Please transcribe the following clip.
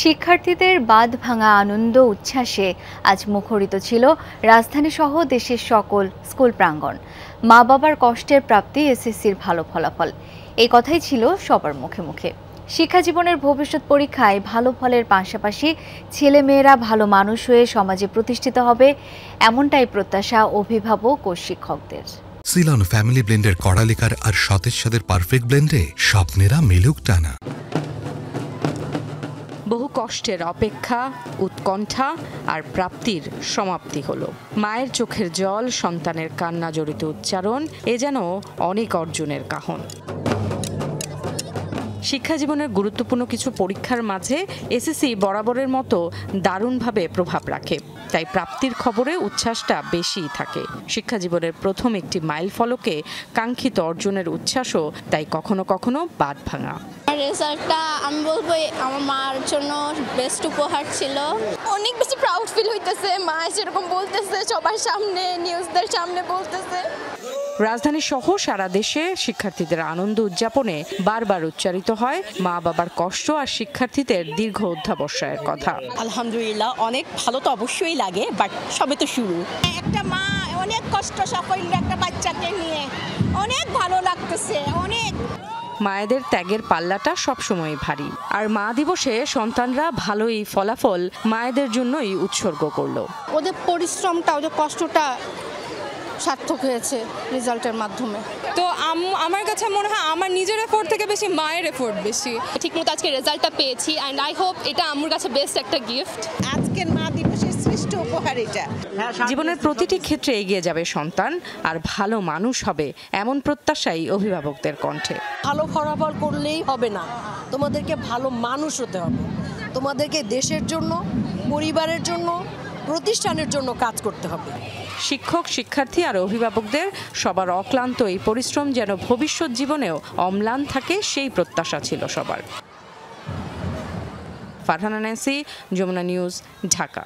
শিক্ষার্থীদের বাঁধ ভাঙা আনন্দ উচ্ছ্বাসে আজ মুখরিত ছিল রাজধানী সহ দেশের সকল স্কুল প্রাঙ্গণ। মা বাবার কষ্টের প্রাপ্তি এসএসসির ভালো ফলাফল, এই কথাই ছিল সবার মুখে মুখে। শিক্ষা জীবনের ভবিষ্যৎ পরীক্ষায় ভালো ফলের পাশাপাশি ছেলেমেয়েরা ভালো মানুষ হয়ে সমাজে প্রতিষ্ঠিত হবে, এমনটাই প্রত্যাশা অভিভাবক ও শিক্ষকদের। সিলন ফ্যামিলি ব্লেন্ডের কড়ালিকার আর সতেজ স্বাদের পারফেক্ট ব্লেন্ডে স্বপ্নেরা মেলুক টানা। বহু কষ্টের অপেক্ষা, উৎকণ্ঠা আর প্রাপ্তির সমাপ্তি হলো। মায়ের চোখের জল, সন্তানের কান্না জড়িত উচ্চারণ, এ যেন অনেক অর্জনের কাহন। শিক্ষা জীবনের গুরুত্বপূর্ণ কিছু পরীক্ষার মাঝে এসএসসি বরাবরের মতো দারুণভাবে প্রভাব রাখে, তাই প্রাপ্তির খবরে উচ্ছ্বাসটা বেশিই থাকে। শিক্ষা জীবনের প্রথম একটি মাইল ফলকে কাঙ্ক্ষিত অর্জনের উচ্ছ্বাসও তাই কখনো কখনো বাঁধ ভাঙা। রেজাল্টটা আমি বলবো আমার মার জন্য বেস্ট উপহার ছিল। অনেক বেশি প্রাউড ফিল হইতেছে, মা যেরকম বলতেছে সবার সামনে, নিউজদের সামনে বলতেছে। রাজধানী সহ সারা দেশে শিক্ষার্থীদের আনন্দ উদযাপনে বারবার উচ্চারিত হয় মা বাবার কষ্ট আর শিক্ষার্থীদের দীর্ঘ অধ্যাবসায়ের কথা। আলহামদুলিল্লাহ, অনেক ভালো তো অবশ্যই লাগে, বাট সবে তো শুরু। একটা মা অনেক কষ্ট সাফল্য একটা বাচ্চাকে নিয়ে, অনেক ভালো লাগতেছে। অনেক মায়েদের ত্যাগের পাল্লাটা সবসময় ভারী, আর মা দিবসে সন্তানরা ভালোই ফলাফল মায়েদের জন্যই উৎসর্গ করলো। ওদের পরিশ্রমটা, ওদের কষ্টটা সার্থক হয়েছে রেজাল্টের মাধ্যমে। তো আমার কাছে মনে হয় আমার নিজের এফোর্ট থেকে বেশি মায়ের এফোর্ট বেশি। ঠিকমতো আজকে রেজাল্টটা পেয়েছি, অ্যান্ড আই হোপ এটা আমার কাছে বেস্ট একটা গিফট। আজকের মা দিবসের শ্রেষ্ঠ উপহার এটা। জীবনের প্রতিটি ক্ষেত্রে এগিয়ে যাবে সন্তান, আর ভালো মানুষ হবে, এমন প্রত্যাশাই অভিভাবকদের কণ্ঠে। ভালো ফলাফল করলেই হবে না, তোমাদেরকে ভালো মানুষ হতে হবে। তোমাদেরকে দেশের জন্য, পরিবারের জন্য, প্রতিষ্ঠানের জন্য কাজ করতে হবে। শিক্ষক, শিক্ষার্থী আর অভিভাবকদের সবার অক্লান্ত এই পরিশ্রম যেন ভবিষ্যৎ জীবনেও অম্লান থাকে, সেই প্রত্যাশা ছিল সবার। Farhana Nancy, Jamuna news, Dhaka.